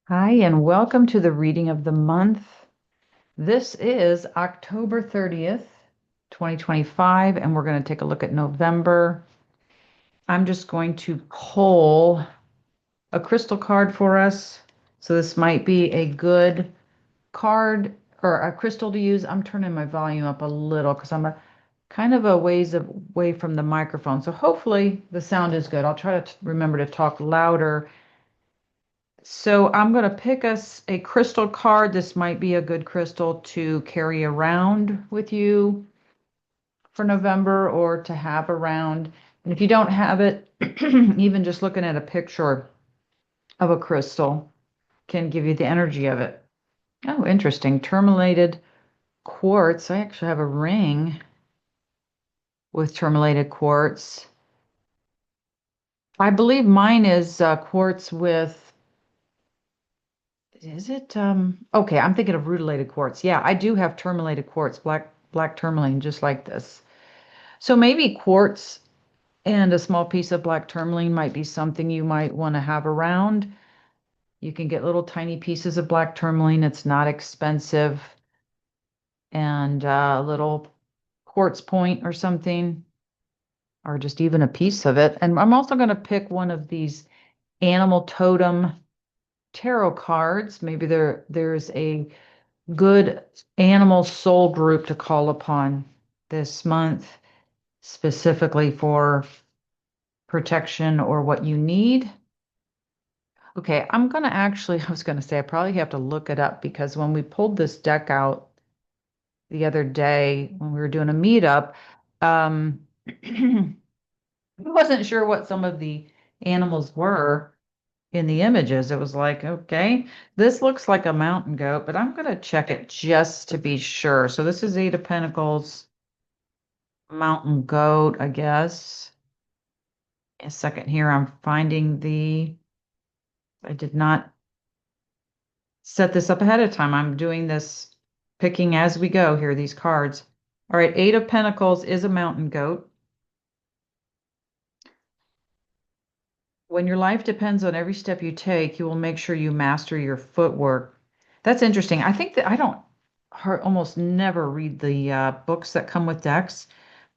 Hi, and welcome to the reading of the month. This is October 30th, 2025, and we're going to take a look at November. I'm just going to pull a crystal card for us. So this might be a good card or a crystal to use. I'm turning my volume up a little because I'm a kind of a ways away from the microphone. So hopefully the sound is good. I'll try to remember to talk louder. So I'm going to pick us a crystal card. This might be a good crystal to carry around with you for November or to have around. And if you don't have it, even just looking at a picture of a crystal can give you the energy of it. Oh, interesting. Tourmalated quartz. I actually have a ring with tourmalated quartz. I believe mine is quartz with, is it okay, I'm thinking of rutilated quartz. Yeah, I do have tourmalated quartz, black tourmaline, just like this. So maybe quartz and a small piece of black tourmaline might be something you might want to have around. You can get little tiny pieces of black tourmaline. It's not expensive. And a little quartz point or something, or just even a piece of it. And I'm also going to pick one of these animal totem tarot cards. Maybe there's a good animal soul group to call upon this month, specifically for protection or what you need. Okay, I'm going to actually, I was going to say, I probably have to look it up because when we pulled this deck out the other day when we were doing a meetup, um, I wasn't sure what some of the animals were in the images. It was like, okay, this looks like a mountain goat, but I'm going to check it just to be sure. So this is Eight of Pentacles, mountain goat, I guess. A second here, I'm finding I did not set this up ahead of time. I'm doing this picking as we go here, these cards. All right, Eight of Pentacles is a mountain goat. When your life depends on every step you take, you will make sure you master your footwork. That's interesting. I think that I don't almost never read the books that come with decks,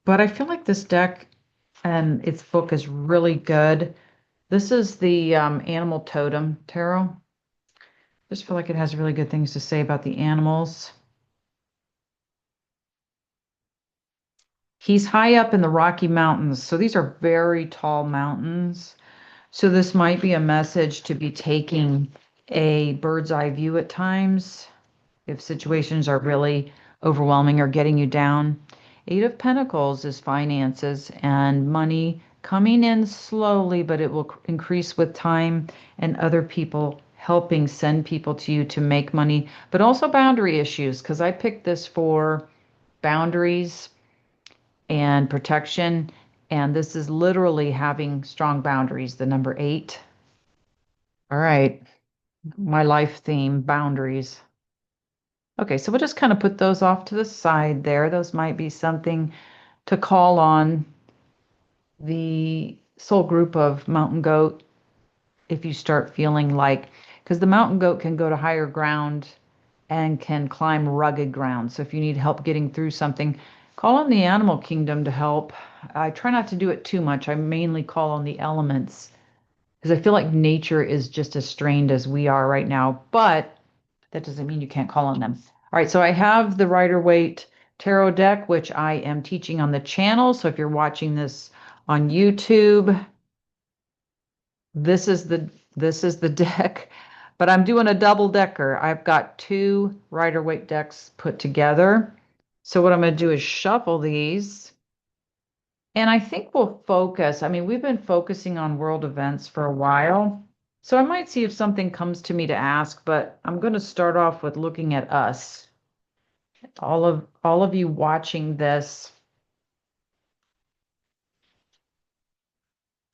but I feel like this deck and its book is really good. This is the Animal Totem Tarot. Just feel like it has really good things to say about the animals. He's high up in the Rocky Mountains. So these are very tall mountains. So this might be a message to be taking a bird's eye view at times if situations are really overwhelming or getting you down. Eight of Pentacles is finances and money coming in slowly, but it will increase with time and other people helping send people to you to make money, but also boundary issues, because I picked this for boundaries and protection. And this is literally having strong boundaries, the number eight. All right, my life theme, boundaries. Okay, so we'll just kind of put those off to the side there. Those might be something to call on the soul group of mountain goat if you start feeling like, because the mountain goat can go to higher ground and can climb rugged ground. So if you need help getting through something, call on the animal kingdom to help. I try not to do it too much. I mainly call on the elements because I feel like nature is just as strained as we are right now, but that doesn't mean you can't call on them. All right, so I have the Rider Waite Tarot deck, which I am teaching on the channel. So if you're watching this on YouTube, this is the deck, but I'm doing a double decker. I've got two Rider Waite decks put together. So what I'm going to do is shuffle these. And I think we'll focus. I mean, we've been focusing on world events for a while. So I might see if something comes to me to ask, but I'm going to start off with looking at us. All of you watching this.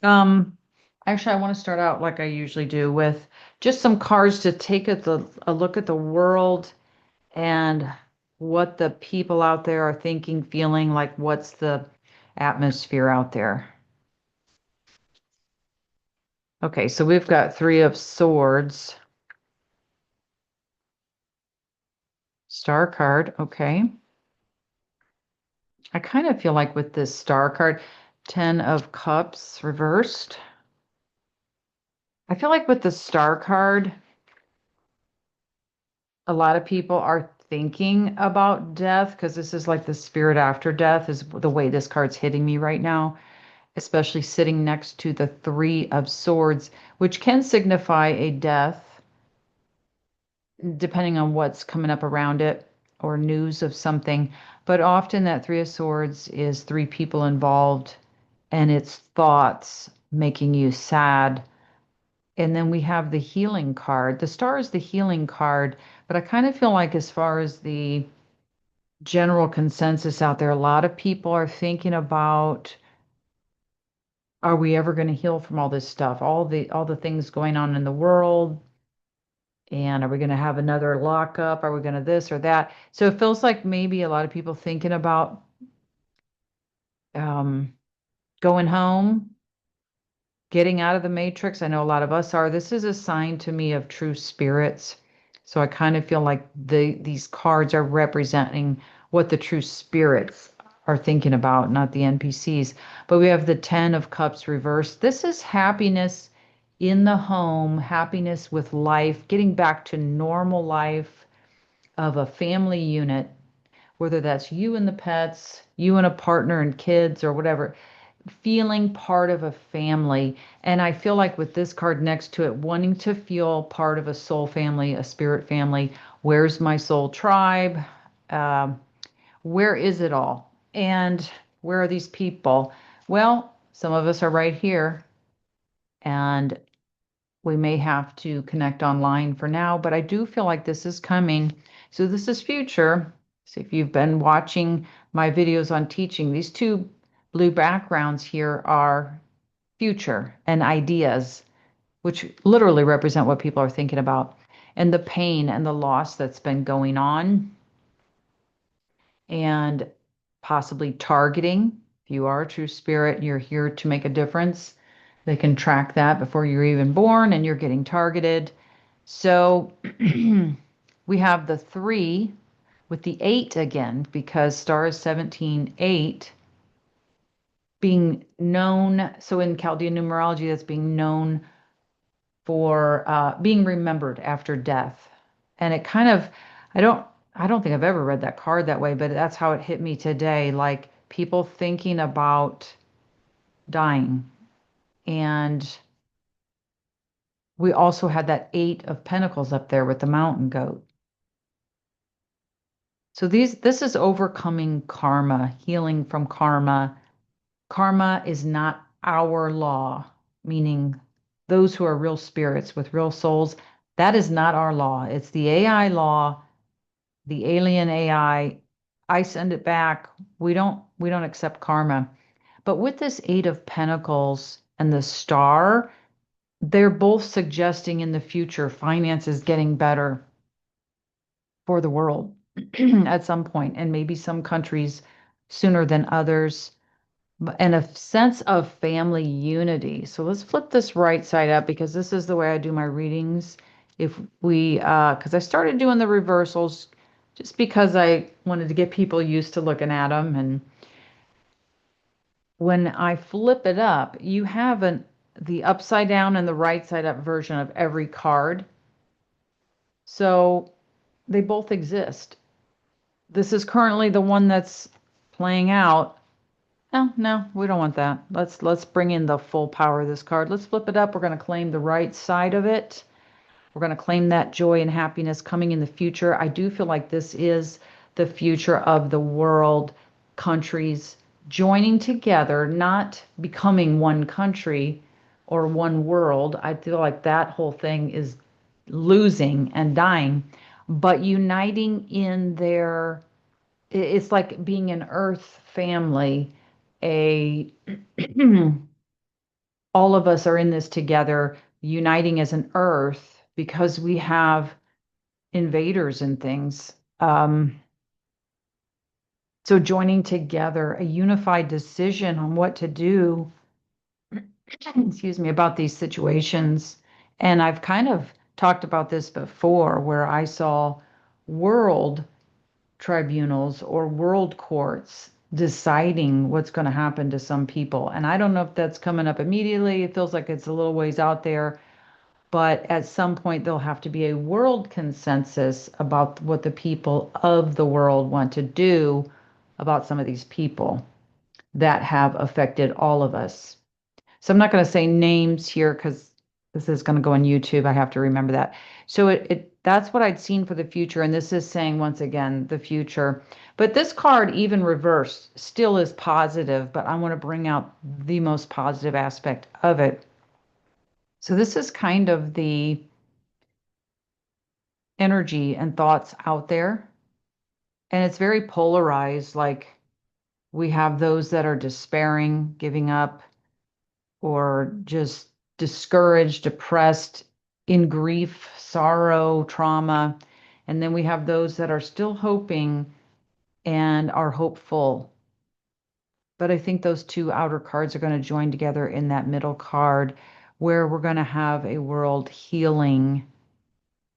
Um, Actually, I want to start out like I usually do with just some cards to take a look at the world and what the people out there are thinking, feeling like, what's the atmosphere out there. Okay, so we've got Three of Swords. Star card. Okay. I kind of feel like with this star card, 10 of Cups reversed. I feel like with the star card, a lot of people are thinking about death because this is like the spirit after death, is the way this card's hitting me right now, especially sitting next to the Three of Swords, which can signify a death, depending on what's coming up around it or news of something. But often that Three of Swords is three people involved and it's thoughts making you sad. And then we have the healing card. The star is the healing card, but I kind of feel like, as far as the general consensus out there, a lot of people are thinking about, are we ever going to heal from all this stuff, all the things going on in the world? And are we going to have another lockup? Are we going to this or that? So it feels like maybe a lot of people thinking about um, going home, getting out of the matrix. I know a lot of us are. This is a sign to me of true spirits. So I kind of feel like these cards are representing what the true spirits are thinking about, not the NPCs. But we have the 10 of Cups reversed. This is happiness in the home, happiness with life, getting back to normal life of a family unit, whether that's you and the pets, you and a partner and kids or whatever, feeling part of a family. And I feel like with this card next to it, wanting to feel part of a soul family, a spirit family. Where's my soul tribe? Um, where is it all? And where are these people? Well, some of us are right here, and we may have to connect online for now, but I do feel like this is coming. So this is future. So if you've been watching my videos on teaching, these two blue backgrounds here are future and ideas, which literally represent what people are thinking about, and the pain and the loss that's been going on, and possibly targeting. If you are a true spirit and you're here to make a difference, they can track that before you're even born and you're getting targeted. So we have the 3 with the 8 again, because star is 17, 8 being known. So in Chaldean numerology, that's being known for being remembered after death. And it kind of, I don't, I don't think I've ever read that card that way, but that's how it hit me today. Like people thinking about dying. And we also had that 8 of Pentacles up there with the mountain goat. So this is overcoming karma, healing from karma. Karma is not our law, meaning those who are real spirits with real souls. That is not our law. It's the AI law, the alien AI. I send it back. We don't accept karma. But with this 8 of Pentacles and the star, they're both suggesting in the future finances getting better for the world at some point, and maybe some countries sooner than others, and a sense of family unity. So let's flip this right side up, because this is the way I do my readings. If we, because I started doing the reversals just because I wanted to get people used to looking at them. And when I flip it up, you have the upside down and the right side up version of every card. So they both exist. This is currently the one that's playing out. Oh, no, we don't want that. Let's bring in the full power of this card. Let's flip it up. We're going to claim the right side of it. We're going to claim that joy and happiness coming in the future. I do feel like this is the future of the world, countries joining together, not becoming one country or one world. I feel like that whole thing is losing and dying, but uniting in their, it's like being an earth family, a all of us are in this together, uniting as an earth, because we have invaders and things. So joining together, a unified decision on what to do, excuse me, about these situations. And I've kind of talked about this before, where I saw world tribunals or world courts deciding what's going to happen to some people. And I don't know if that's coming up immediately. It feels like it's a little ways out there, but at some point there'll have to be a world consensus about what the people of the world want to do about some of these people that have affected all of us. So I'm not going to say names here because this is going to go on YouTube. I have to remember that. So that's what I'd seen for the future. And this is saying once again, the future. But this card, even reversed, still is positive, but I want to bring out the most positive aspect of it. So this is kind of the energy and thoughts out there. And it's very polarized. Like we have those that are despairing, giving up, or just discouraged, depressed, in grief, sorrow, trauma. And then we have those that are still hoping and are hopeful. But I think those two outer cards are going to join together in that middle card where we're going to have a world healing.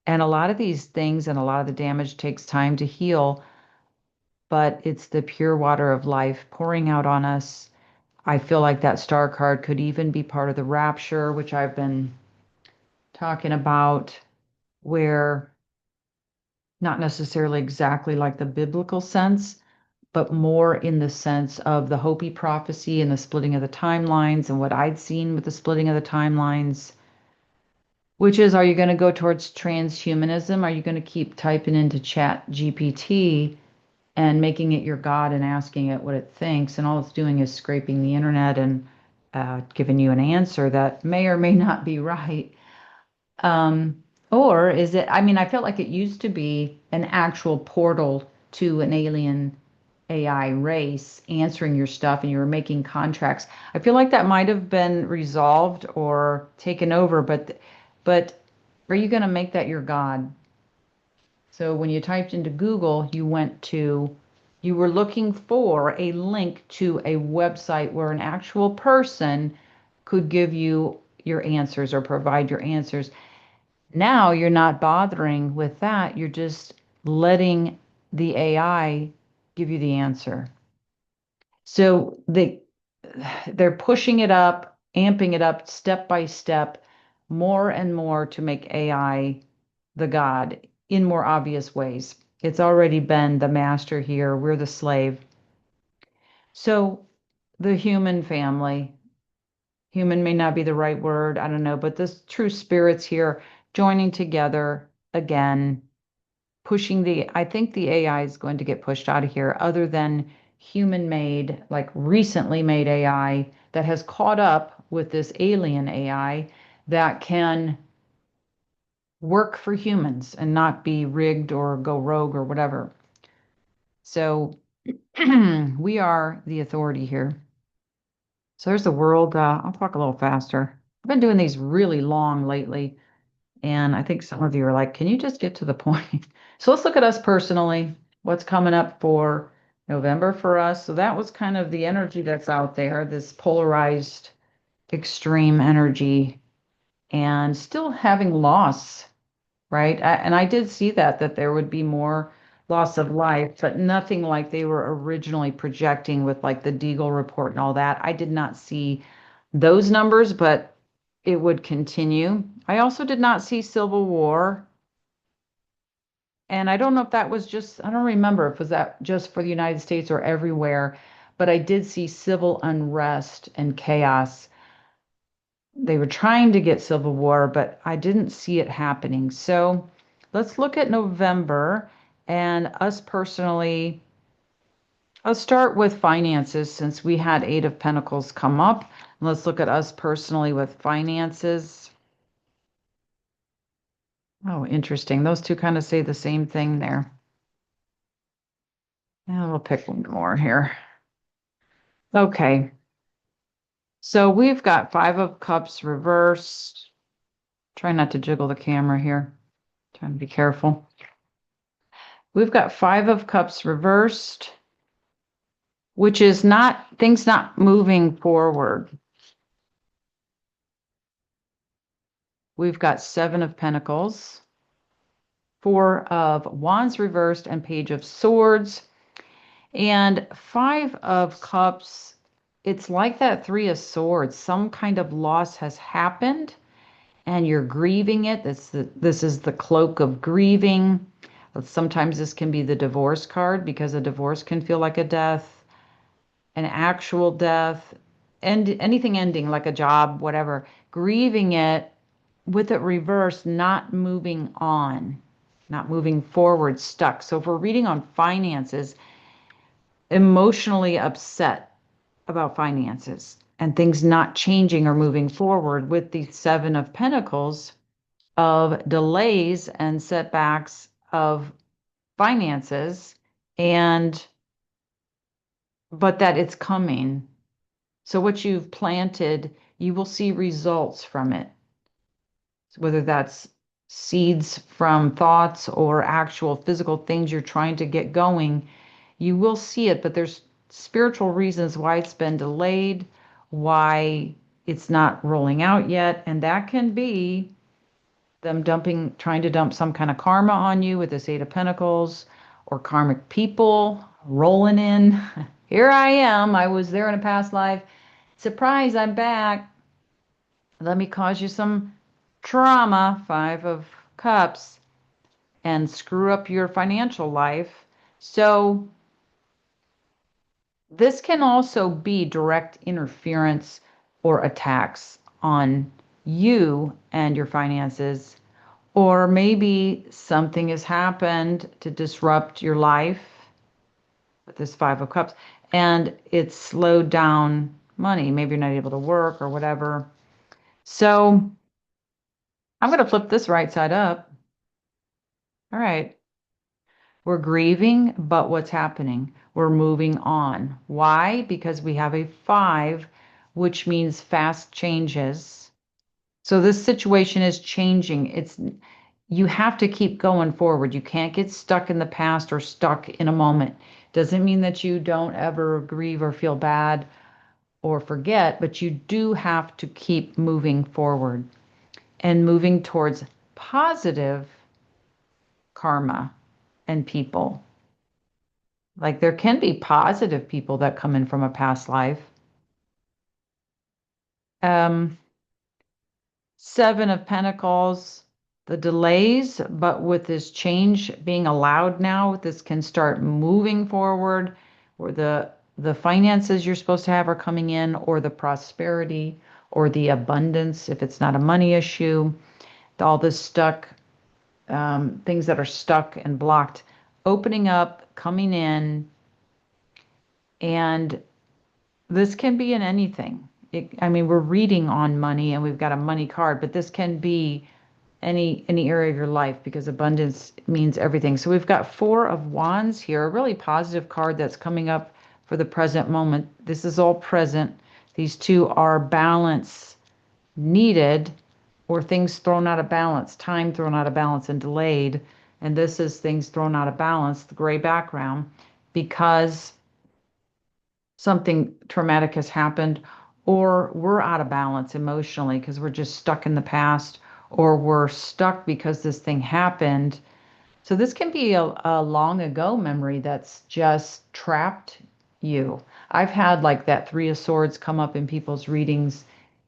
And a lot of these things and a lot of the damage takes time to heal, but it's the pure water of life pouring out on us. I feel like that star card could even be part of the rapture, which I've been talking about, where not necessarily exactly like the biblical sense, but more in the sense of the Hopi prophecy and the splitting of the timelines and what I'd seen with the splitting of the timelines, which is, are you going to go towards transhumanism? Are you going to keep typing into Chat GPT and making it your God and asking it what it thinks? And all it's doing is scraping the internet and giving you an answer that may or may not be right. Or is it, I mean, I felt like it used to be an actual portal to an alien AI race answering your stuff and you were making contracts. I feel like that might have been resolved or taken over, but are you going to make that your God? So when you typed into Google, you were looking for a link to a website where an actual person could give you your answers or provide your answers. Now you're not bothering with that. You're just letting the AI give you the answer. So they're pushing it up, amping it up step by step, more and more to make AI the God in more obvious ways. It's already been the master here. We're the slave. So the human family, human may not be the right word, I don't know, but the true spirits here joining together again, pushing I think the AI is going to get pushed out of here, other than human made, like recently made AI that has caught up with this alien AI that can work for humans and not be rigged or go rogue or whatever. So we are the authority here. So there's the world. I'll talk a little faster. I've been doing these really long lately. And I think some of you are like, can you just get to the point? So let's look at us personally. What's coming up for November for us? So that was kind of the energy that's out there, this polarized, extreme energy, and still having loss, right? And I did see that there would be more loss of life, but nothing like they were originally projecting with like the Deagle report and all that. I did not see those numbers, but it would continue. I also did not see civil war. And I don't know if that was just, I don't remember if it was that just for the United States or everywhere, but I did see civil unrest and chaos. They were trying to get civil war, but I didn't see it happening. So let's look at November and us personally. Let's start with finances since we had Eight of Pentacles come up. Let's look at us personally with finances. Oh, interesting. Those two kind of say the same thing there. Now we'll pick one more here. Okay. So we've got Five of Cups reversed. Try not to jiggle the camera here. Trying to be careful. We've got Five of Cups reversed, which is things not moving forward. We've got Seven of Pentacles, Four of Wands reversed, and Page of Swords. And Five of Cups, it's like that Three of Swords. Some kind of loss has happened and you're grieving it. This is the cloak of grieving. Sometimes this can be the divorce card because a divorce can feel like a death, an actual death, and anything ending like a job, whatever. Grieving it with it reversed, not moving on, not moving forward, stuck. So if we're reading on finances, emotionally upset about finances and things not changing or moving forward with the Seven of Pentacles of delays and setbacks of finances, and but that it's coming. So what you've planted, you will see results from it. So whether that's seeds from thoughts or actual physical things you're trying to get going, you will see it, but there's spiritual reasons why it's been delayed, why it's not rolling out yet, and that can be them trying to dump some kind of karma on you with this Eight of Pentacles, or karmic people rolling in. Here I am. I was there in a past life. Surprise, I'm back. Let me cause you some trauma, Five of Cups, and screw up your financial life. So this can also be direct interference or attacks on you and your finances. Or maybe something has happened to disrupt your life with this Five of Cups, and it's slowed down money. Maybe you're not able to work or whatever. So I'm going to flip this right side up. All right. We're grieving, but what's happening? We're moving on. Why? Because we have a five, which means fast changes. So this situation is changing. You have to keep going forward. You can't get stuck in the past or stuck in a moment. Doesn't mean that you don't ever grieve or feel bad or forget, but you do have to keep moving forward and moving towards positive karma and people. Like there can be positive people that come in from a past life. Um, Seven of Pentacles, the delays, but with this change being allowed now, this can start moving forward, or the finances you're supposed to have are coming in, or the prosperity, or the abundance, if it's not a money issue, all this stuck, things that are stuck and blocked, opening up, coming in, and this can be in anything. I mean, we're reading on money and we've got a money card, but this can be any area of your life because abundance means everything. So we've got Four of Wands here, a really positive card that's coming up for the present moment. This is all present. These two are balance needed, or things thrown out of balance, time thrown out of balance and delayed. And this is things thrown out of balance, the gray background, because something traumatic has happened, or we're out of balance emotionally because we're just stuck in the past, or we're stuck because this thing happened. So this can be a long ago memory that's just trapped you. I've had like that Three of Swords come up in people's readings,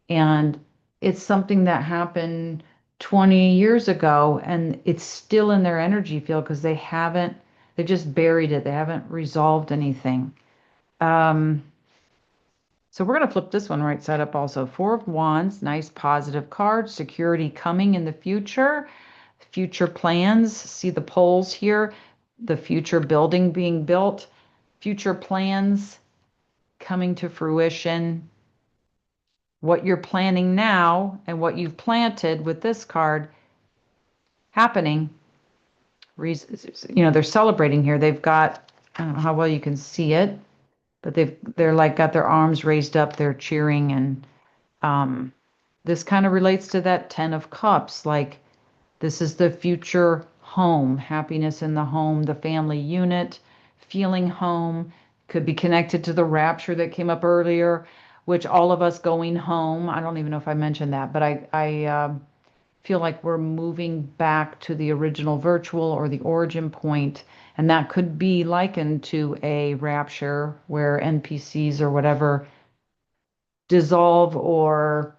and it's something that happened 20 years ago, and it's still in their energy field because they just buried it. They haven't resolved anything. So we're going to flip this one right side up also. Four of Wands, nice positive card. Security coming in the future. Future plans. See the poles here. The future building being built. Future plans coming to fruition. What you're planning now and what you've planted with this card happening. They're celebrating here. They've got, I don't know how well you can see it, but they're like got their arms raised up. They're cheering, and this kind of relates to that Ten of Cups. Like this is the future home, happiness in the home, the family unit, feeling home. Could be connected to the rapture that came up earlier, which all of us going home. I don't even know if I mentioned that, but feel like we're moving back to the original virtual or the origin point, and that could be likened to a rapture where NPCs or whatever dissolve or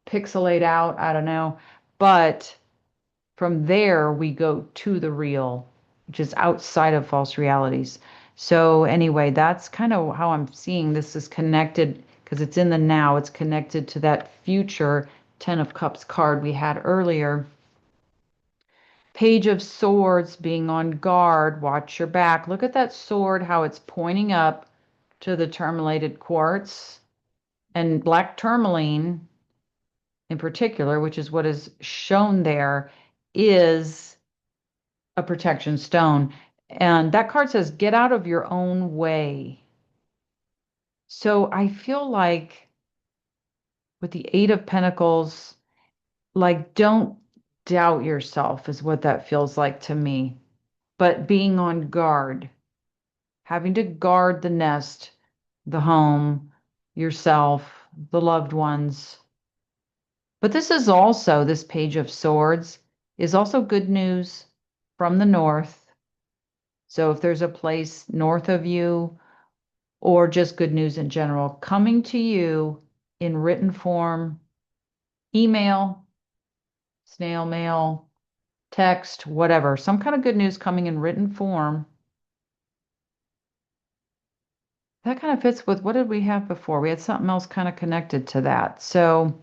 pixelate out. I don't know. But from there, we go to the real, which is outside of false realities. So, anyway, that's kind of how I'm seeing this is connected because it's in the now, it's connected to that future Ten of Cups card we had earlier. Page of Swords being on guard, watch your back. Look at that sword, how it's pointing up to the tourmalated quartz. And black tourmaline in particular, which is what is shown there, is a protection stone. And that card says, get out of your own way. So I feel like with the Eight of Pentacles, like, don't doubt yourself, is what that feels like to me. But being on guard, having to guard the nest, the home, yourself, the loved ones. But this is also, this Page of Swords is also good news from the north. So if there's a place north of you, or just good news in general, coming to you in written form, email, snail mail, text, whatever, some kind of good news coming in written form. That kind of fits with what did we have before? We had something else kind of connected to that. So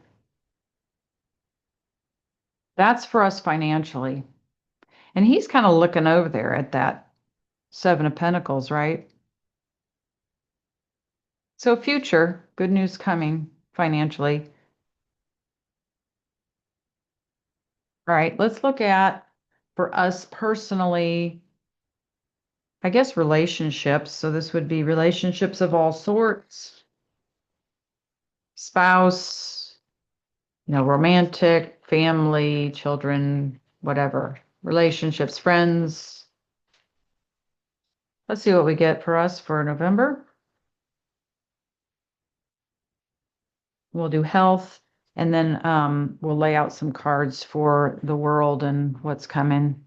that's for us financially. And he's kind of looking over there at that Seven of Pentacles, right? So future, good news coming financially. All right, let's look at for us personally, I guess relationships. So this would be relationships of all sorts, spouse, romantic, family, children, whatever, relationships, friends. Let's see what we get for us for November. We'll do health, and then we'll lay out some cards for the world and what's coming.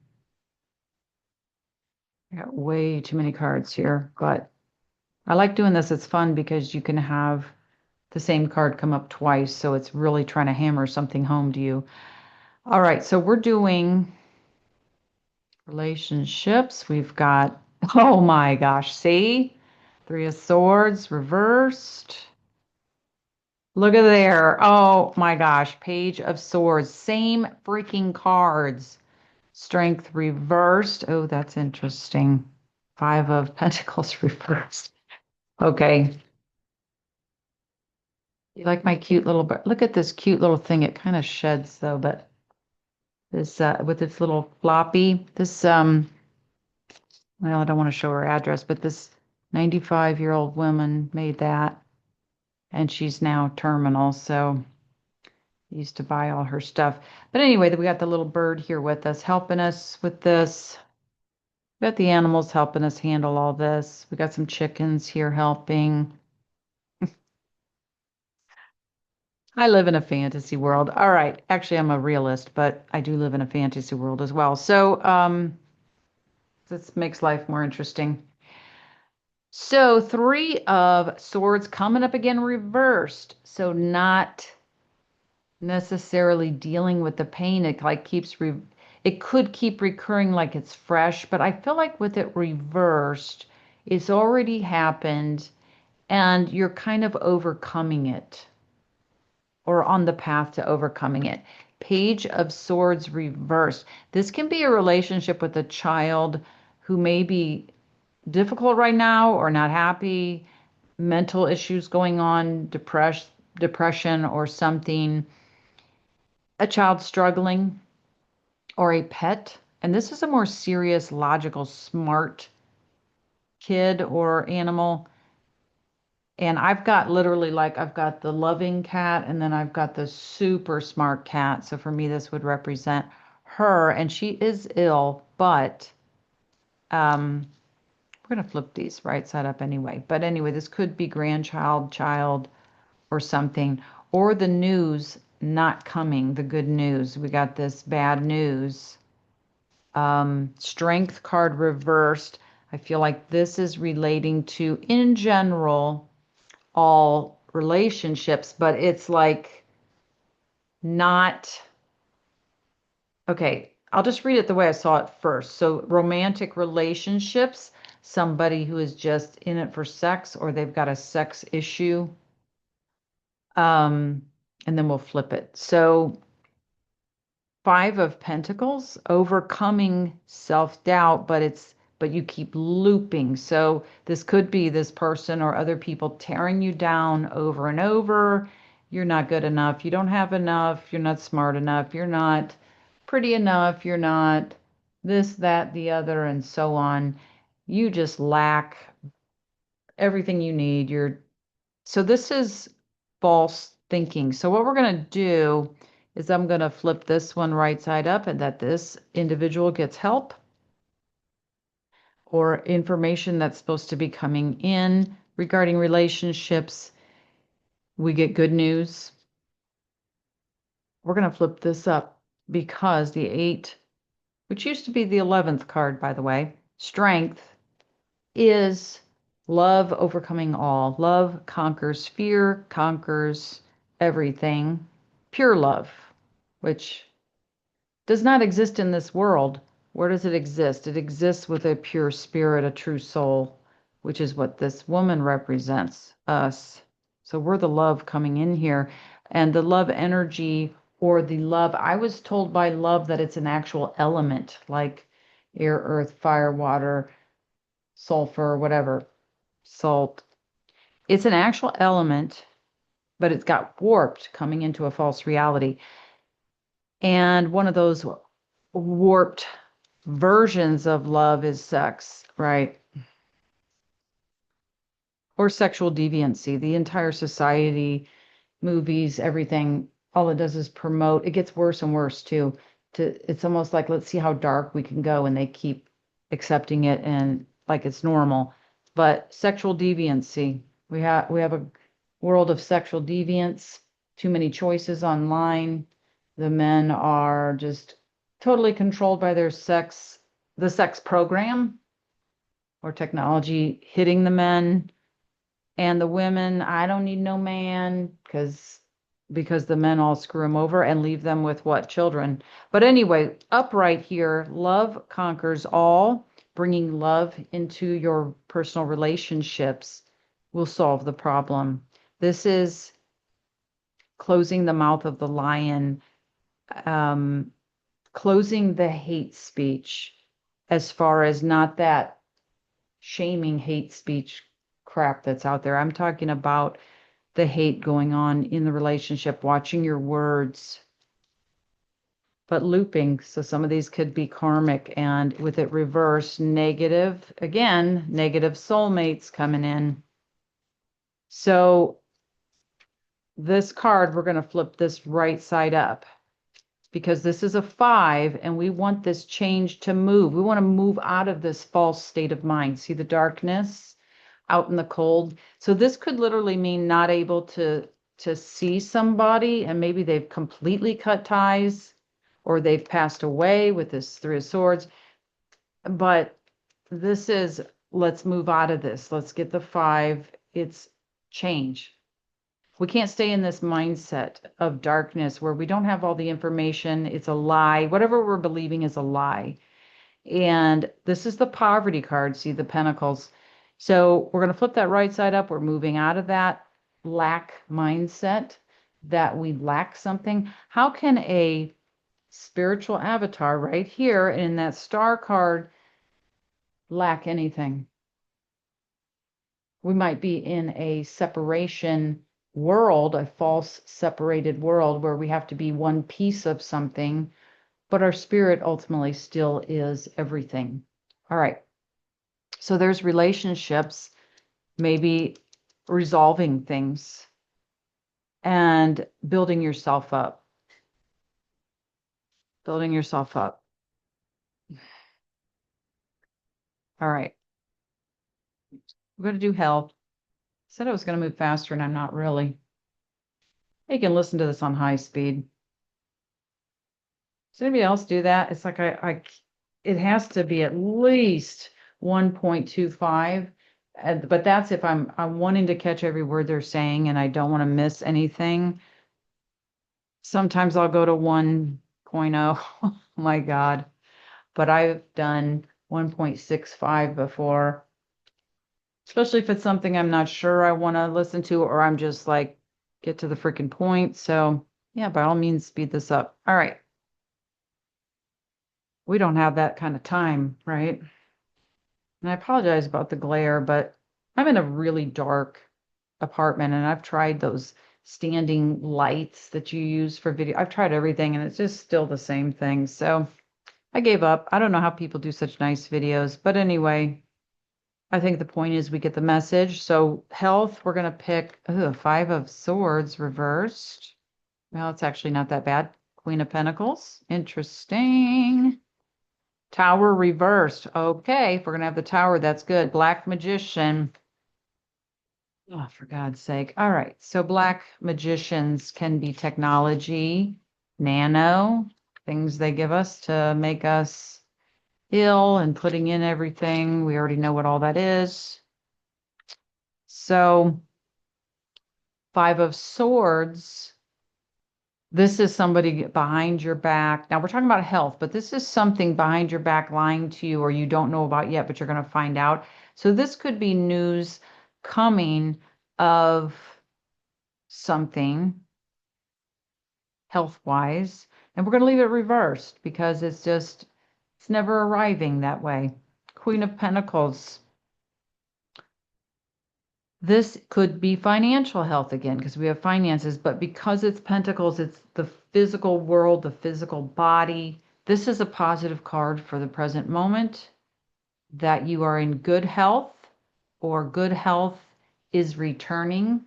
I got way too many cards here, but I like doing this. It's fun because you can have the same card come up twice, so it's really trying to hammer something home to you. All right, so we're doing relationships. We've got, oh my gosh, see? Three of Swords reversed. Look at there. Oh my gosh, Page of Swords. Same freaking cards. Strength reversed. Oh, that's interesting. Five of Pentacles reversed. Okay. You like my cute little, look at this cute little thing. It kind of sheds though, but this, with its little floppy, this, well, I don't want to show her address, but this 95-year-old woman made that, and she's now terminal. So I used to buy all her stuff. But anyway, we got the little bird here with us, helping us with this. We got the animals helping us handle all this. We got some chickens here helping. I live in a fantasy world. All right. Actually, I'm a realist, but I do live in a fantasy world as well. So, this makes life more interesting. So, Three of Swords coming up again reversed. So, not necessarily dealing with the pain. It like it could keep recurring like it's fresh, but I feel like with it reversed, it's already happened and you're kind of overcoming it or on the path to overcoming it. Page of Swords reversed. This can be a relationship with a child who may be difficult right now or not happy, mental issues going on, depression or something, a child struggling, or a pet. And this is a more serious, logical, smart kid or animal. And I've got literally like, I've got the loving cat and then I've got the super smart cat. So for me, this would represent her. And she is ill, but we're going to flip these right side up anyway. But anyway, this could be grandchild, child, or something. Or the news not coming, the good news. We got this bad news. Strength card reversed. I feel like this is relating to, in general, all relationships, but it's like not. Okay, I'll just read it the way I saw it first. So, romantic relationships, somebody who is just in it for sex or they've got a sex issue. Um, and then we'll flip it. So, Five of Pentacles, overcoming self-doubt, but you keep looping. So this could be this person or other people tearing you down over and over. You're not good enough. You don't have enough. You're not smart enough. You're not pretty enough. You're not this, that, the other, and so on. You just lack everything you need. So this is false thinking. So what we're going to do is I'm going to flip this one right side up and that this individual gets help or information that's supposed to be coming in regarding relationships. We get good news. We're going to flip this up because the 8, which used to be the 11th card, by the way, strength, is love overcoming all. Love conquers fear, conquers everything. Pure love, which does not exist in this world. Where does it exist? It exists with a pure spirit, a true soul, which is what this woman represents, us. So we're the love coming in here. And the love energy or the love, I was told by love that it's an actual element like air, earth, fire, water, sulfur, whatever, salt. It's an actual element, but it's got warped coming into a false reality. And one of those warped versions of love is sex, right? Or sexual deviancy. The entire society, movies, everything, all it does is promote. It gets worse and worse too. It's almost like let's see how dark we can go, and they keep accepting it and like it's normal. But sexual deviancy, we have a world of sexual deviance, too many choices online. The men are just totally controlled by the sex program or technology hitting the men and the women. I don't need no man because the men all screw them over and leave them with what? Children. But anyway, upright here, love conquers all. Bringing love into your personal relationships will solve the problem. This is closing the mouth of the lion, um, closing the hate speech, as far as not that shaming hate speech crap that's out there. I'm talking about the hate going on in the relationship, watching your words, but looping. So some of these could be karmic, and with it reversed, negative, again, negative soulmates coming in. So this card, we're going to flip this right side up because this is a 5 and we want this change to move. We want to move out of this false state of mind. See the darkness out in the cold? So this could literally mean not able to see somebody, and maybe they've completely cut ties or they've passed away with this 3 of Swords. But this is, let's move out of this. Let's get the 5. It's change. We can't stay in this mindset of darkness where we don't have all the information. It's a lie. Whatever we're believing is a lie. And this is the poverty card. See the pentacles. So we're going to flip that right side up. We're moving out of that lack mindset that we lack something. How can a spiritual avatar right here in that star card lack anything? We might be in a separation world, a false separated world where we have to be one piece of something, but our spirit ultimately still is everything. All right. So there's relationships, maybe resolving things and building yourself up. Building yourself up. All right. We're going to do health. I said I was going to move faster, and I'm not really. You can listen to this on high speed. Does anybody else do that? It's like it has to be at least 1.25. But that's if I'm wanting to catch every word they're saying and I don't want to miss anything. Sometimes I'll go to 1.0. Oh my God. But I've done 1.65 before, especially if it's something I'm not sure I want to listen to, or I'm just like, get to the freaking point. So, yeah, by all means, speed this up. All right. We don't have that kind of time, right? And I apologize about the glare, but I'm in a really dark apartment and I've tried those standing lights that you use for video. I've tried everything and it's just still the same thing. So I gave up. I don't know how people do such nice videos, but anyway, I think the point is we get the message. So health, we're going to pick Five of Swords reversed. Well, it's actually not that bad. Queen of Pentacles. Interesting. Tower reversed. Okay, if we're going to have the tower, that's good. Black Magician. Oh, for God's sake. All right. So black magicians can be technology, nano, things they give us to make us ill and putting in everything. We already know what all that is. So Five of Swords. This is somebody behind your back. Now we're talking about health, but this is something behind your back lying to you or you don't know about yet, but you're going to find out. So this could be news coming of something health-wise. And we're going to leave it reversed because it's never arriving that way. Queen of Pentacles. This could be financial health again because we have finances, but because it's pentacles, it's the physical world, the physical body. This is a positive card for the present moment that you are in good health or good health is returning.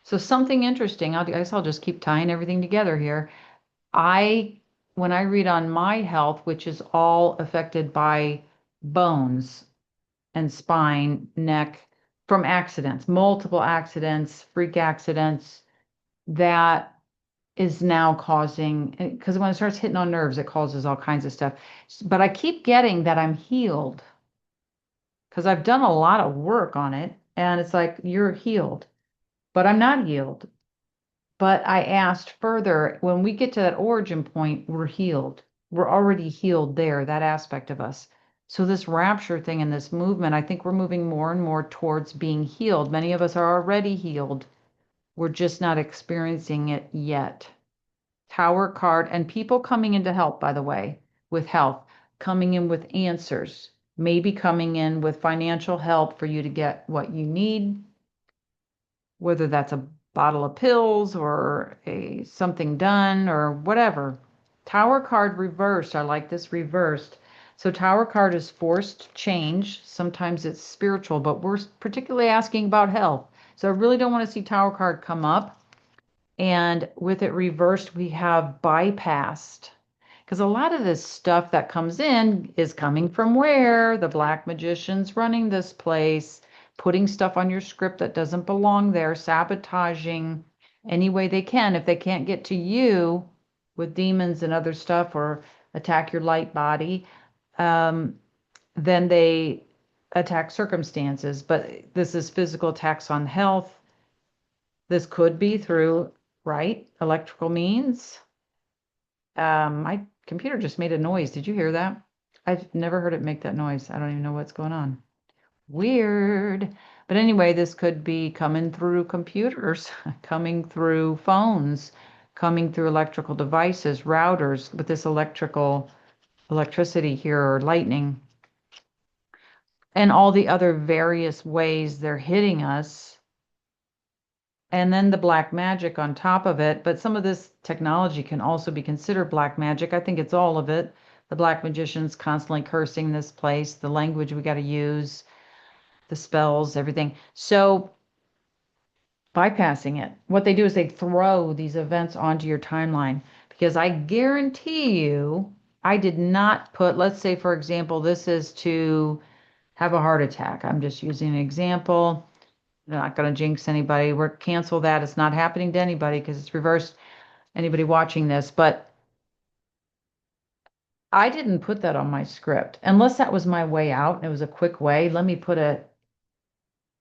So something interesting, I guess I'll just keep tying everything together here. When I read on my health, which is all affected by bones, and spine, neck from accidents, multiple accidents, freak accidents that is now causing, because when it starts hitting on nerves, it causes all kinds of stuff. But I keep getting that I'm healed because I've done a lot of work on it. And it's like, you're healed, but I'm not healed. But I asked further, when we get to that origin point, we're healed. We're already healed there, that aspect of us. So this rapture thing and this movement, I think we're moving more and more towards being healed. Many of us are already healed. We're just not experiencing it yet. Tower card and people coming in to help, by the way, with health, coming in with answers, maybe coming in with financial help for you to get what you need, whether that's a bottle of pills or a something done or whatever. Tower card reversed. I like this reversed. So Tower card is forced change. Sometimes it's spiritual, but we're particularly asking about health. So I really don't want to see Tower card come up. And with it reversed, we have bypassed. Because a lot of this stuff that comes in is coming from where? The black magician's running this place, putting stuff on your script that doesn't belong there, sabotaging any way they can. If they can't get to you with demons and other stuff or attack your light body, then they attack circumstances. But this is physical attacks on health. This could be through, right, electrical means. My computer just made a noise. Did you hear that? I've never heard it make that noise. I don't even know what's going on. Weird. But anyway, this could be coming through computers, coming through phones, coming through electrical devices, routers with this electricity here or lightning, and all the other various ways they're hitting us. And then the black magic on top of it. But some of this technology can also be considered black magic. I think it's all of it. The black magician's constantly cursing this place, the language we got to use, the spells, everything. So bypassing it. What they do is they throw these events onto your timeline because I guarantee you, I did not put, let's say, for example, this is to have a heart attack. I'm just using an example. They're not going to jinx anybody. We're cancel that. It's not happening to anybody because it's reversed. Anybody watching this, but I didn't put that on my script unless that was my way out and it was a quick way. Let me put a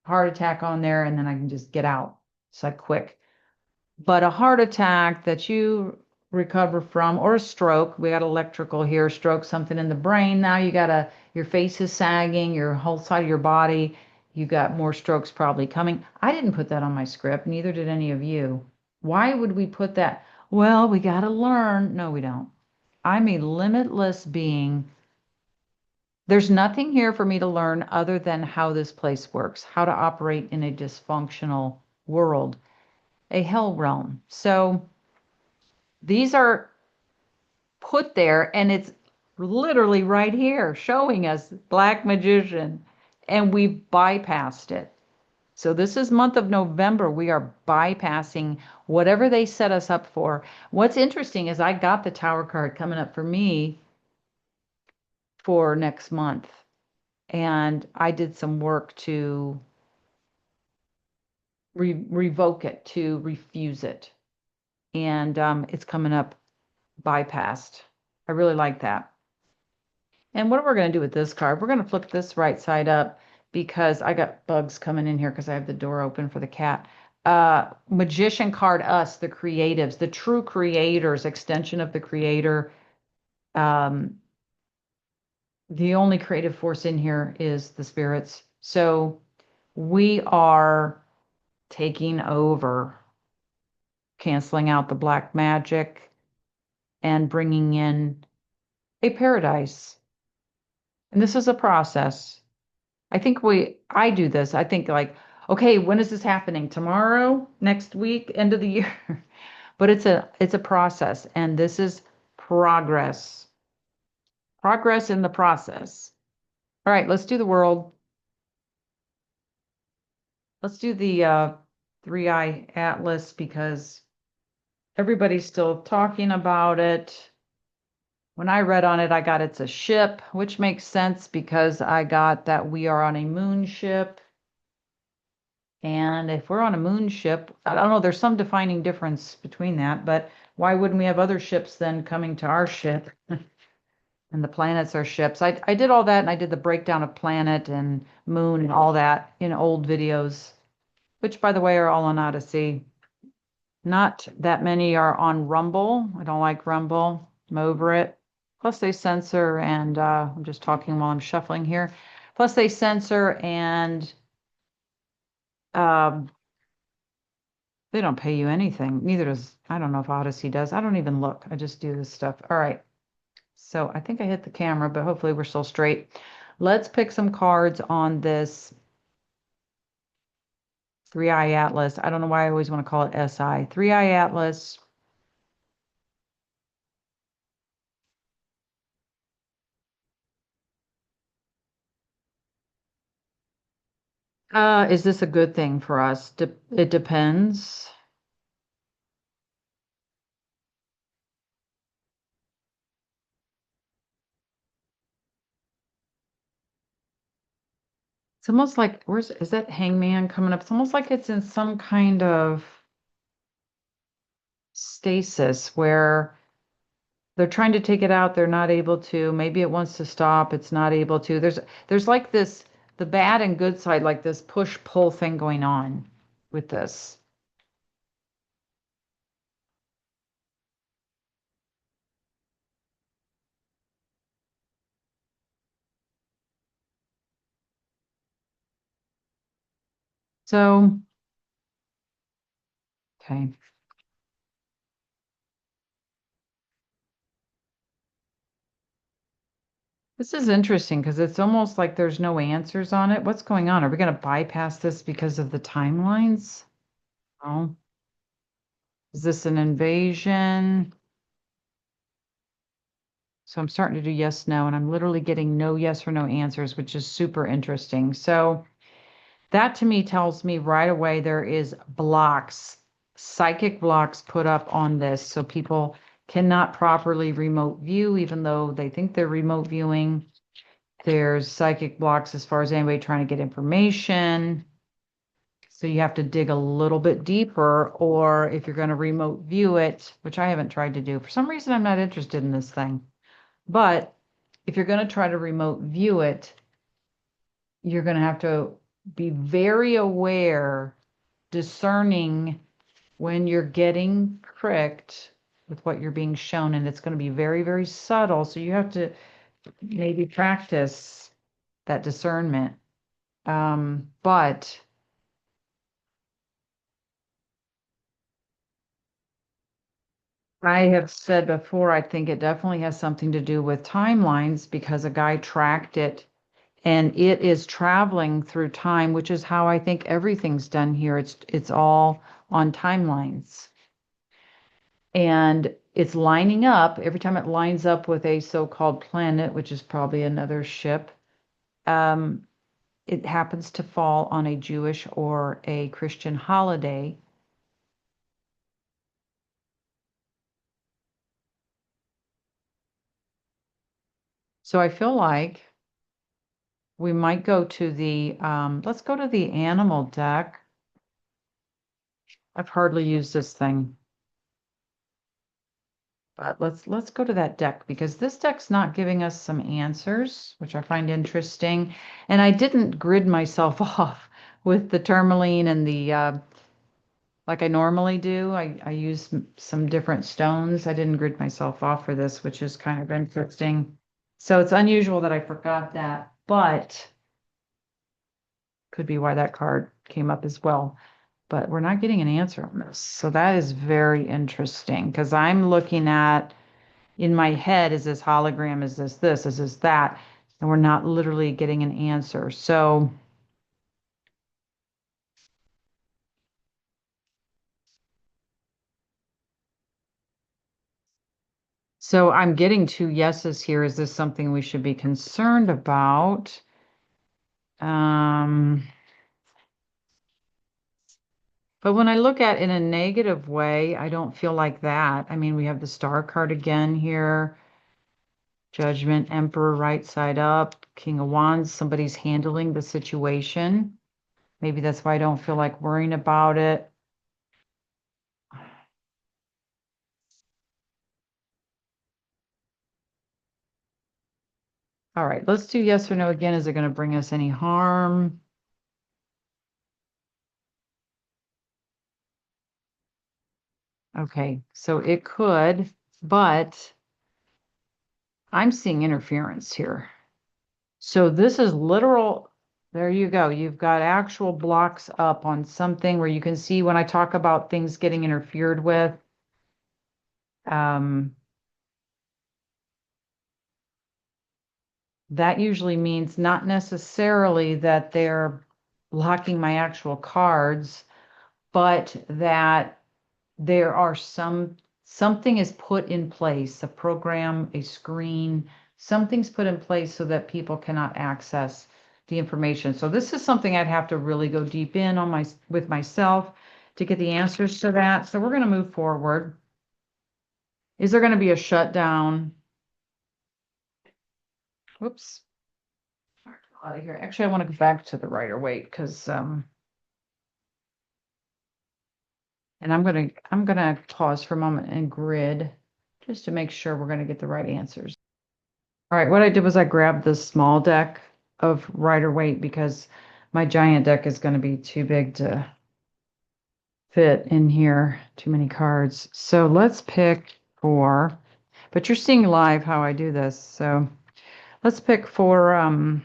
heart attack on there and then I can just get out. It's like quick. But a heart attack that you recover from, or a stroke, we got electrical here, stroke, something in the brain. Now you got your face is sagging, your whole side of your body, you got more strokes probably coming. I didn't put that on my script, neither did any of you. Why would we put that? Well, we got to learn. No, we don't. I'm a limitless being. There's nothing here for me to learn other than how this place works, how to operate in a dysfunctional world, a hell realm. So these are put there, and it's literally right here showing us Black Magician, and we've bypassed it. So this is month of November. We are bypassing whatever they set us up for. What's interesting is I got the Tower card coming up for me for next month. And I did some work to revoke it, to refuse it. And it's coming up bypassed. I really like that. And what we're going to do with this card, we're going to flip this right side up because I got bugs coming in here because I have the door open for the cat. Magician card, us, the creatives, the true creators, extension of the creator. The only creative force in here is the spirits. So we are taking over, canceling out the black magic and bringing in a paradise. And this is a process. I do this. I think like, okay, when is this happening? Tomorrow, next week, end of the year. But it's a process, and this is progress. Progress in the process. All right, let's do the world. Let's do the three-eye atlas because everybody's still talking about it. When I read on it, I got it's a ship, which makes sense because I got that we are on a moon ship. And if we're on a moon ship, I don't know, there's some defining difference between that, but why wouldn't we have other ships then coming to our ship? And the planets are ships. I did all that and I did the breakdown of planet and moon and all that in old videos, which by the way are all on Odyssey. Not that many are on Rumble. I don't like Rumble. I'm over it. Plus they censor and I'm just talking while I'm shuffling here. Plus they censor and um, they don't pay you anything. Neither does, I don't know if Odyssey does. I don't even look. I just do this stuff. All right. So I think I hit the camera, but hopefully we're still straight. Let's pick some cards on this three-eye atlas. I don't know why I always want to call it SI. Three-eye atlas. Is this a good thing for us? It depends. It's almost like, is that hangman coming up? It's almost like it's in some kind of stasis where they're trying to take it out, they're not able to. Maybe it wants to stop, it's not able to. There's like this, the bad and good side, like this push-pull thing going on with this. So, okay. This is interesting because it's almost like there's no answers on it. What's going on? Are we going to bypass this because of the timelines? Oh, is this an invasion? So I'm starting to do yes, no, and I'm literally getting no yes or no answers, which is super interesting. So that to me tells me right away there is blocks, psychic blocks put up on this. So people cannot properly remote view, even though they think they're remote viewing. There's psychic blocks as far as anybody trying to get information. So you have to dig a little bit deeper, or if you're going to remote view it, which I haven't tried to do. For some reason, I'm not interested in this thing. But if you're going to try to remote view it, you're going to have to be very aware, discerning when you're getting pricked with what you're being shown, and it's going to be very, very subtle. So you have to maybe practice that discernment. But I have said before, I think it definitely has something to do with timelines because a guy tracked it and it is traveling through time, which is how I think everything's done here. It's all on timelines. And it's lining up every time it lines up with a so-called planet, which is probably another ship. Um, it happens to fall on a Jewish or a Christian holiday. So I feel like we might go to let's go to the animal deck. I've hardly used this thing, but let's go to that deck because this deck's not giving us some answers, which I find interesting. And I didn't grid myself off with the tourmaline and the like I normally do. I use some different stones. I didn't grid myself off for this, which is kind of interesting. So it's unusual that I forgot that, but could be why that card came up as well. But we're not getting an answer on this. So that is very interesting because I'm looking at in my head, is this hologram? Is this? Is this that? And we're not literally getting an answer. So I'm getting two yeses here. Is this something we should be concerned about? Um, but when I look at it in a negative way, I don't feel like that. I mean, we have the star card again here. Judgment, Emperor, right side up, King of Wands, somebody's handling the situation. Maybe that's why I don't feel like worrying about it. All right, let's do yes or no again. Is it going to bring us any harm? Okay, so it could, but I'm seeing interference here. So this is literal. There you go. You've got actual blocks up on something where you can see when I talk about things getting interfered with. Um, that usually means not necessarily that they're blocking my actual cards, but that there are something is put in place, a program, a screen, something's put in place so that people cannot access the information. So this is something I'd have to really go deep in on with myself to get the answers to that. So we're going to move forward. Is there going to be a shutdown? Whoops. Out of here. Actually, I want to go back to the Rider-Waite because and I'm gonna pause for a moment and grid just to make sure we're gonna get the right answers. All right, what I did was I grabbed the small deck of Rider-Waite because my giant deck is going to be too big to fit in here, too many cards. So let's pick four, but you're seeing live how I do this. So let's pick four,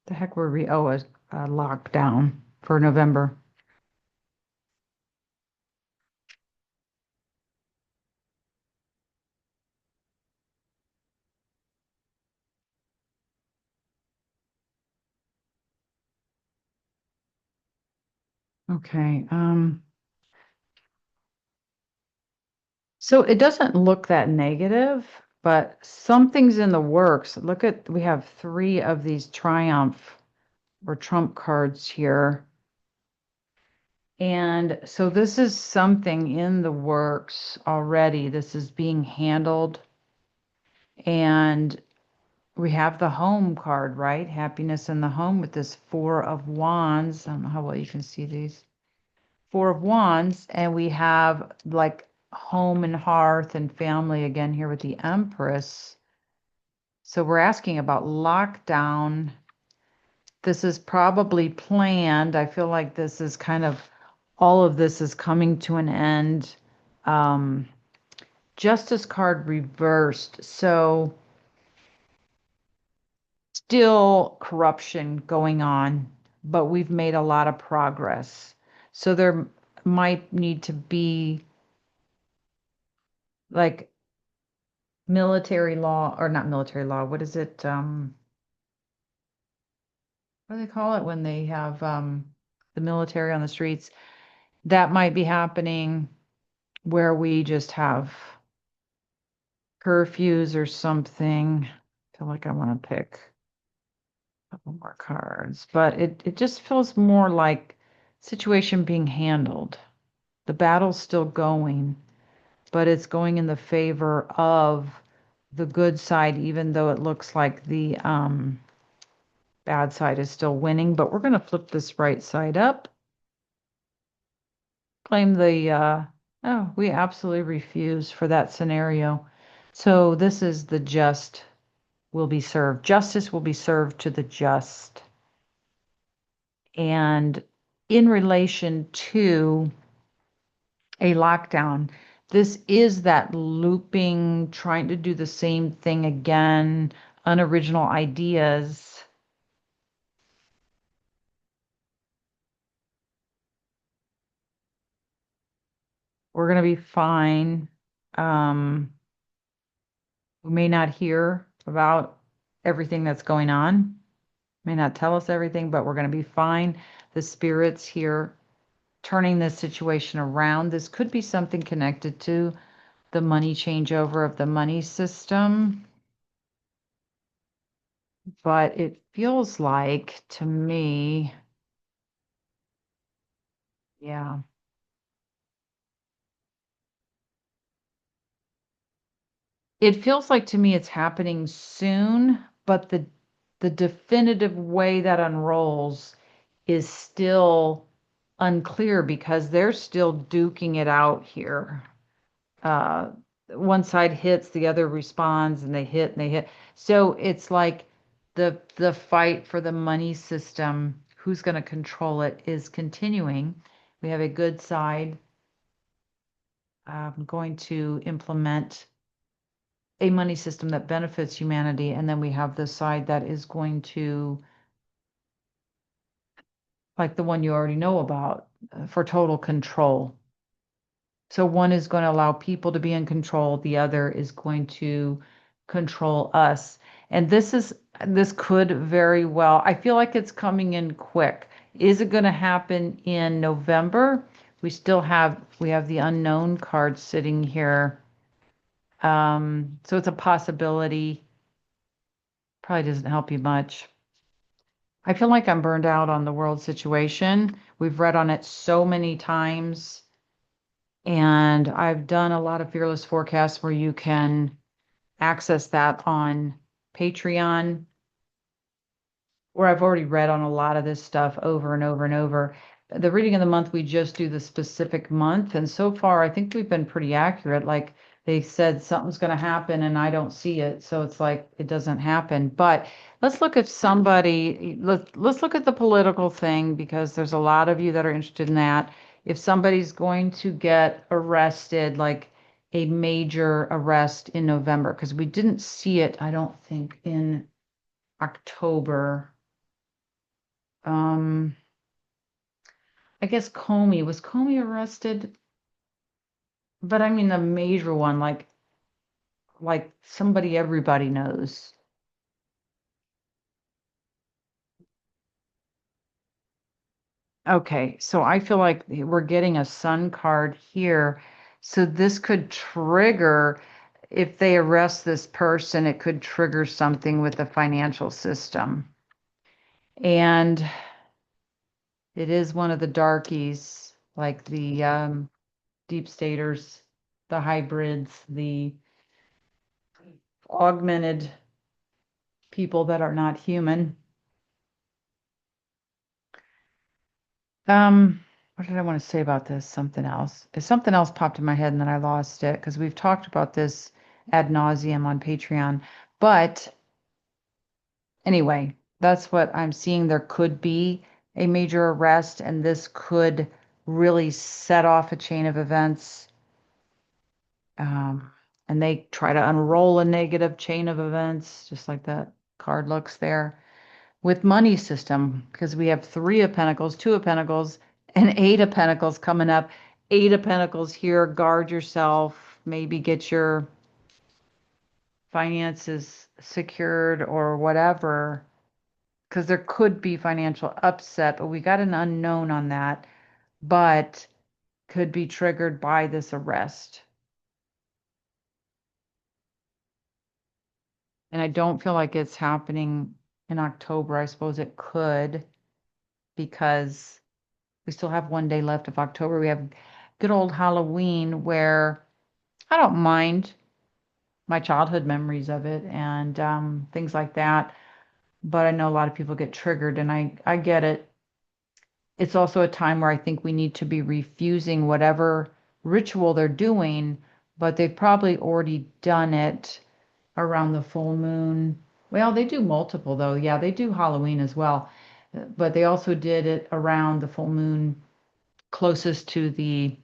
the heck were we, oh, a lockdown for November. Okay, so it doesn't look that negative, but something's in the works. Look at, we have three of these triumph or trump cards here. And so this is something in the works already. This is being handled. And we have the home card, right? Happiness in the home with this Four of Wands. I don't know how well you can see these. Four of Wands, and we have like home and hearth and family again here with the Empress. So we're asking about lockdown. This is probably planned. I feel like this is kind of, all of this is coming to an end. Um, Justice card reversed. So still corruption going on, but we've made a lot of progress. So there might need to be like military law, or not military law, what is it? What do they call it when they have the military on the streets? That might be happening where we just have curfews or something. I feel like I want to pick a couple more cards, but it just feels more like situation being handled. The battle's still going, but it's going in the favor of the good side, even though it looks like the bad side is still winning. But we're going to flip this right side up. Claim the, oh, we absolutely refuse for that scenario. So this is the just will be served. Justice will be served to the just. And in relation to a lockdown, this is that looping, trying to do the same thing again, unoriginal ideas. We're going to be fine. We may not hear about everything that's going on, may not tell us everything, but we're going to be fine. The spirits here turning this situation around. This could be something connected to the money changeover of the money system. But it feels like to me, yeah, it feels like to me it's happening soon, but the definitive way that unrolls is still unclear because they're still duking it out here. Uh, One side hits, the other responds, and they hit and they hit. So it's like the fight for the money system, who's going to control it, is continuing. We have a good side going to implement a money system that benefits humanity, and then we have the side that is going to, like the one you already know about, for total control. So one is going to allow people to be in control, the other is going to control us. And this could very well, I feel like it's coming in quick. Is it going to happen in November? We have the unknown card sitting here. So it's a possibility. Probably doesn't help you much. I feel like I'm burned out on the world situation. We've read on it so many times. And I've done a lot of fearless forecasts where you can access that on Patreon, where I've already read on a lot of this stuff over and over and over. The reading of the month, we just do the specific month. And so far, I think we've been pretty accurate. Like they said, something's going to happen and I don't see it. So it's like it doesn't happen. But let's look at let's look at the political thing because there's a lot of you that are interested in that. If somebody's going to get arrested, like a major arrest in November, because we didn't see it, I don't think, in October. Um, I guess was Comey arrested? But I mean the major one, like somebody everybody knows. Okay, so I feel like we're getting a sun card here. So this could trigger, if they arrest this person, it could trigger something with the financial system. And it is one of the darkies, like the deep staters, the hybrids, the augmented people that are not human. What did I want to say about this? Something else. Something else popped in my head and then I lost it because we've talked about this ad nauseum on Patreon. But anyway, that's what I'm seeing. There could be a major arrest, and this could really set off a chain of events. Um, and they try to unroll a negative chain of events, just like that card looks there, with money system, because we have Three of Pentacles, Two of Pentacles, and Eight of Pentacles coming up. Eight of Pentacles here, guard yourself, maybe get your finances secured or whatever, because there could be financial upset, but we got an unknown on that, but could be triggered by this arrest. And I don't feel like it's happening in October. I suppose it could because we still have one day left of October. We have good old Halloween where I don't mind my childhood memories of it and things like that. But I know a lot of people get triggered, and I get it. It's also a time where I think we need to be refusing whatever ritual they're doing, but they've probably already done it around the full moon. Well, they do multiple though. Yeah, they do Halloween as well. But they also did it around the full moon closest to the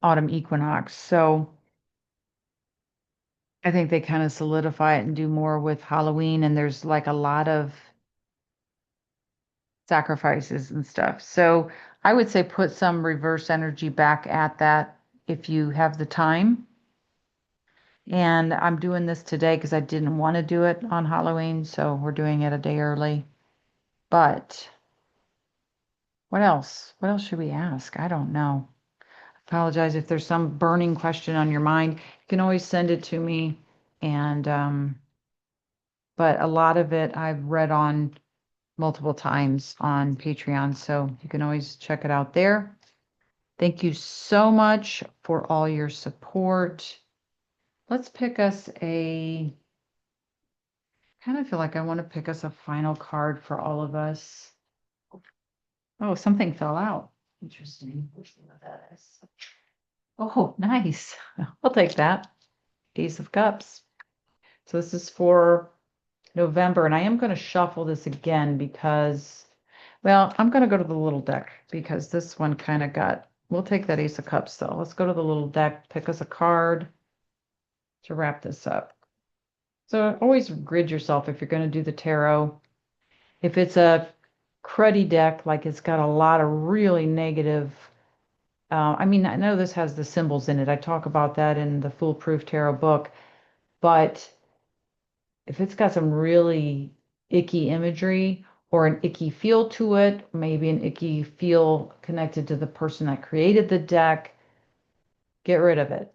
autumn equinox. So I think they kind of solidify it and do more with Halloween. And there's like a lot of sacrifices and stuff. So I would say put some reverse energy back at that if you have the time. And I'm doing this today because I didn't want to do it on Halloween. So we're doing it a day early. But what else? What else should we ask? I don't know. Apologize if there's some burning question on your mind. You can always send it to me. And, but a lot of it I've read on multiple times on Patreon. So you can always check it out there. Thank you so much for all your support. Let's pick us kind of feel like I want to pick us a final card for all of us. Oh, something fell out. Interesting. Let's see what that is. Oh, nice. I'll take that. Ace of Cups. So this is for November, and I am going to shuffle this again because, well, I'm going to go to the little deck because this one kind of we'll take that Ace of Cups though. Let's go to the little deck, pick us a card to wrap this up. So always grid yourself if you're going to do the tarot. If it's a cruddy deck, like it's got a lot of really negative, I mean, I know this has the symbols in it. I talk about that in the Foolproof Tarot book, but if it's got some really icky imagery or an icky feel to it, maybe an icky feel connected to the person that created the deck, get rid of it.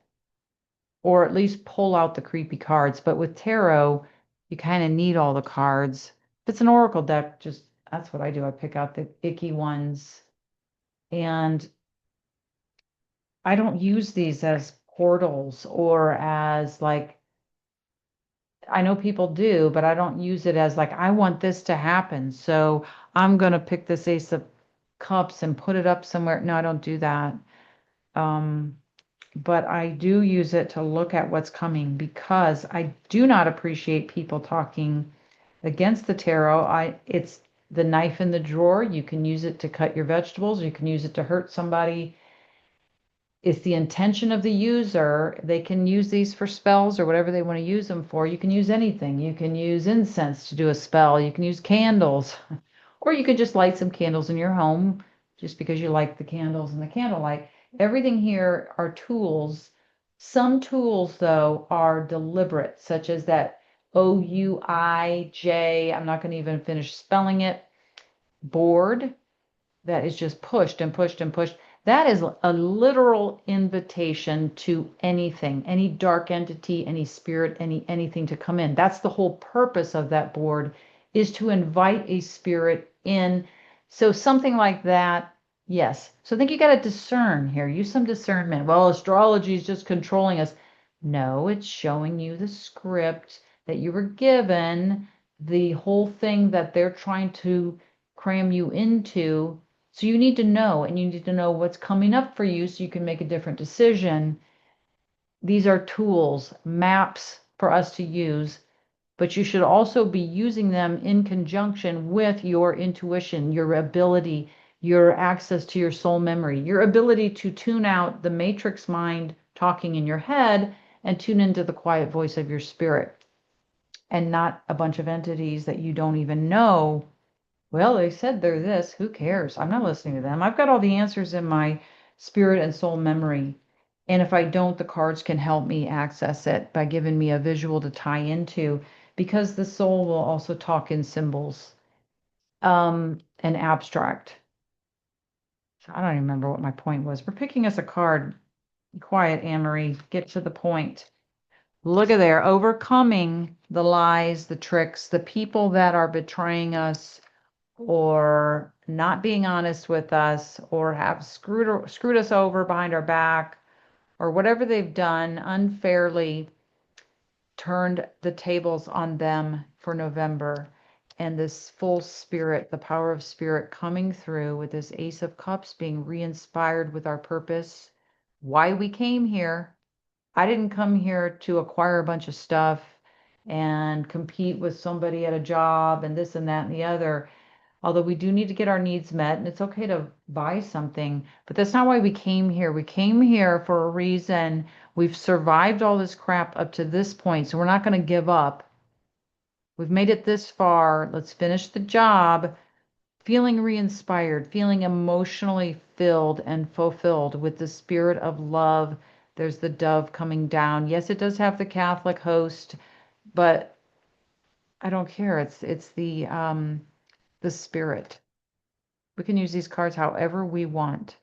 Or at least pull out the creepy cards. But with tarot, you kind of need all the cards. If it's an oracle deck, just that's what I do. I pick out the icky ones. And I don't use these as portals or as like, I know people do, but I don't use it as like, I want this to happen. So I'm going to pick this Ace of Cups and put it up somewhere. No, I don't do that. But I do use it to look at what's coming because I do not appreciate people talking against the tarot. It's the knife in the drawer. You can use it to cut your vegetables. You can use it to hurt somebody. It's the intention of the user. They can use these for spells or whatever they want to use them for. You can use anything. You can use incense to do a spell. You can use candles, or you could just light some candles in your home just because you like the candles and the candlelight. Everything here are tools. Some tools, though, are deliberate, such as that OUIJ, I'm not going to even finish spelling it, board that is just pushed and pushed and pushed. That is a literal invitation to anything, any dark entity, any spirit, anything to come in. That's the whole purpose of that board, is to invite a spirit in. So something like that, yes. So I think you got to discern here. Use some discernment. Well, astrology is just controlling us. No, it's showing you the script that you were given the whole thing that they're trying to cram you into. So you need to know, and you need to know what's coming up for you so you can make a different decision. These are tools, maps for us to use, but you should also be using them in conjunction with your intuition, your ability, your access to your soul memory, your ability to tune out the matrix mind talking in your head and tune into the quiet voice of your spirit, and not a bunch of entities that you don't even know. Well, they said they're this. Who cares? I'm not listening to them. I've got all the answers in my spirit and soul memory. And if I don't, the cards can help me access it by giving me a visual to tie into, because the soul will also talk in symbols, and abstract. So I don't even remember what my point was. We're picking us a card. Quiet, Anne-Marie. Get to the point. Look at there, overcoming the lies, the tricks, the people that are betraying us or not being honest with us or have screwed us over behind our back, or whatever they've done unfairly, turned the tables on them for November. And this full spirit, the power of spirit coming through with this Ace of Cups, being re-inspired with our purpose, why we came here. I didn't come here to acquire a bunch of stuff and compete with somebody at a job and this and that and the other. Although we do need to get our needs met, and it's okay to buy something, but that's not why we came here. We came here for a reason. We've survived all this crap up to this point, so we're not going to give up. We've made it this far. Let's finish the job, feeling re-inspired, feeling emotionally filled and fulfilled with the spirit of love. There's the dove coming down. Yes, it does have the Catholic host, but I don't care. It's the spirit. We can use these cards however we want.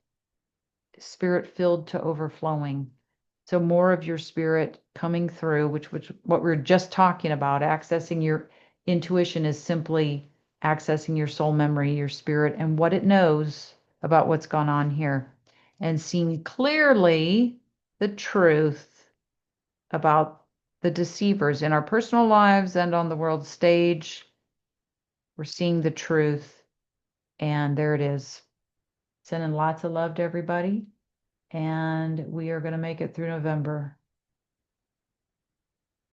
Spirit filled to overflowing. So more of your spirit coming through, which what we are just talking about, accessing your intuition is simply accessing your soul memory, your spirit, and what it knows about what's gone on here, and seeing clearly the truth about the deceivers in our personal lives and on the world stage. We're seeing the truth, and there it is. Sending lots of love to everybody, and we are going to make it through November.